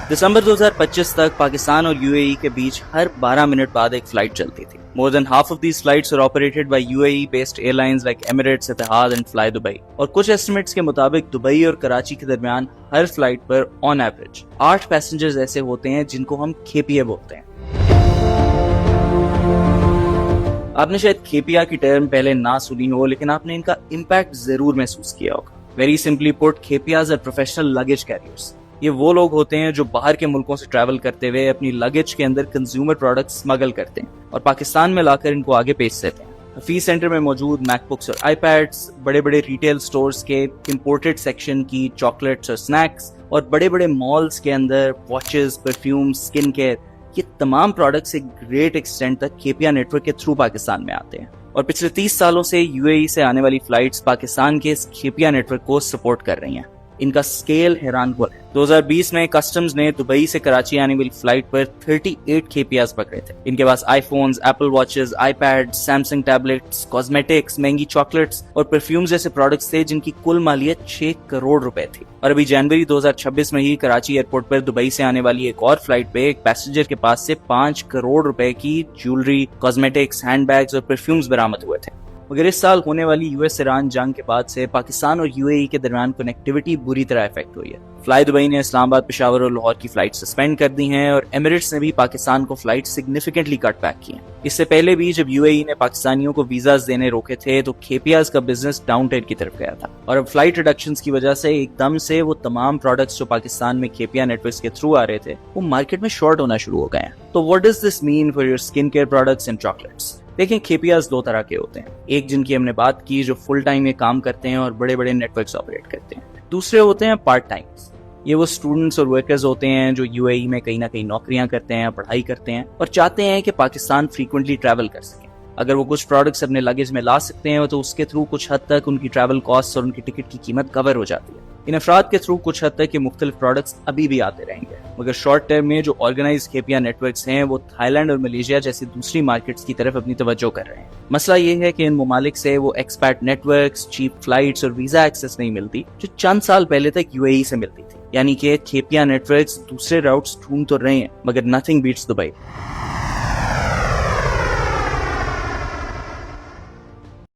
दिसंबर 2025 तक पाकिस्तान और यूएई के बीच हर 12 मिनट बाद एक फ्लाइट चलती थी. More than half of these flights are operated by UAE-based airlines like Emirates, Etihad and Fly Dubai. और कुछ एस्टिमेट्स के मुताबिक दुबई और कराची के दरमियान हर फ्लाइट पर ऑन एवरेज 8 पैसेंजर्स ऐसे होते हैं जिनको हम खेपिया बोलते हैं. आपने शायद खेपिया की टर्म पहले ना सुनी हो, लेकिन आपने इनका इम्पैक्ट जरूर महसूस किया होगा. वेरी सिंपली पुट, खेपियाज आर प्रोफेशनल लगेज कैरियर्स. ये वो लोग होते हैं जो बाहर के मुल्कों से ट्रैवल करते हुए अपनी लगेज के अंदर कंज्यूमर प्रोडक्ट्स स्मगल करते हैं और पाकिस्तान में लाकर इनको आगे बेच देते हैं. हफीज सेंटर में मौजूद मैकबुक्स और आईपैड्स, बड़े बड़े रिटेल स्टोर्स के इंपोर्टेड सेक्शन की चॉकलेट्स और स्नैक्स, और बड़े बड़े मॉल्स के अंदर वॉचेस, परफ्यूम, स्किन केयर, ये तमाम प्रोडक्ट्स एक ग्रेट एक्सटेंट तक खेपिया नेटवर्क के थ्रू पाकिस्तान में आते हैं. और पिछले 30 सालों से यूएई से आने वाली फ्लाइट्स पाकिस्तान के इस खेपिया नेटवर्क को सपोर्ट कर रही हैं. इनका स्केल हैरानकुन है. 2020 में कस्टम्स ने दुबई से कराची आने वाली फ्लाइट पर 38 खेपियाज पकड़े थे. इनके पास iPhones, Apple watches, iPads, Samsung tablets, cosmetics, महंगी चॉकलेट्स और परफ्यूम जैसे प्रोडक्ट्स थे जिनकी कुल मालियत 6 करोड़ रुपए थी. और अभी जनवरी 2026 में ही कराची एयरपोर्ट पर दुबई से आने वाली एक और फ्लाइट पे एक पैसेंजर के पास से 5 करोड़ रुपए की ज्वेलरी, कॉस्मेटिक्स, हैंडबैग्स और परफ्यूम्स बरामद हुए थे. मगर इस साल होने वाली यूएस ईरान जंग के बाद से पाकिस्तान और यूएई के दरमियान कनेक्टिविटी बुरी तरह इफेक्ट हुई है. फ्लाई दुबई ने इस्लामाबाद, पेशावर और लाहौर की फ्लाइट सस्पेंड कर दी हैं और एमिरेट्स ने भी पाकिस्तान को फ्लाइट सिग्निफिकेंटली कट बैक की हैं. इससे पहले भी जब यूएई ने पाकिस्तानियों को वीजाज देने रोके थे तो खेपियाज का बिजनेस डाउन ट्रेड की तरफ गया था. और अब फ्लाइट रिडक्शंस की वजह से एकदम से वो तमाम प्रोडक्ट्स जो पाकिस्तान में खेपिया नेटवर्क्स के थ्रू आ रहे थे वो मार्केट में शॉर्ट होना शुरू हो गए हैं. तो what does this mean for your skin care products and chocolates? देखें, खेपियाज 2 तरह के होते हैं. एक जिनकी हमने बात की जो फुल टाइम ये काम करते हैं और बड़े बड़े नेटवर्क्स ऑपरेट करते हैं. दूसरे होते हैं पार्ट टाइम्स. ये वो स्टूडेंट्स और वर्कर्स होते हैं जो यूएई में कहीं ना कहीं नौकरियां करते हैं, पढ़ाई करते हैं और चाहते हैं कि पाकिस्तान फ्रीक्वेंटली ट्रैवल कर सकें. अगर वो कुछ प्रोडक्ट्स अपने लगेज में ला सकते हैं तो उसके थ्रू कुछ हद तक उनकी ट्रैवल कॉस्ट और उनकी टिकट की कीमत कवर हो जाती है. इन अफराद के थ्रू कुछ हद तक ये मुख्तलिफ प्रोडक्ट्स अभी भी आते रहेंगे. मगर शॉर्ट टर्म में जो ऑर्गेनाइज खेपिया नेटवर्क्स हैं वो थाईलैंड और मलेशिया जैसी दूसरी मार्केट्स की तरफ अपनी तवज्जो कर रहे हैं. मसला ये है कि इन ममालिक से वो एक्सपैट नेटवर्क्स, चीप फ्लाइट्स और वीजा एक्सेस नहीं मिलती जो चंद साल पहले तक यूएई से मिलती थी. यानी कि खेपिया नेटवर्क्स दूसरे राउट्स ढूंढ तो रहे हैं मगर नथिंग बीट्स दुबई.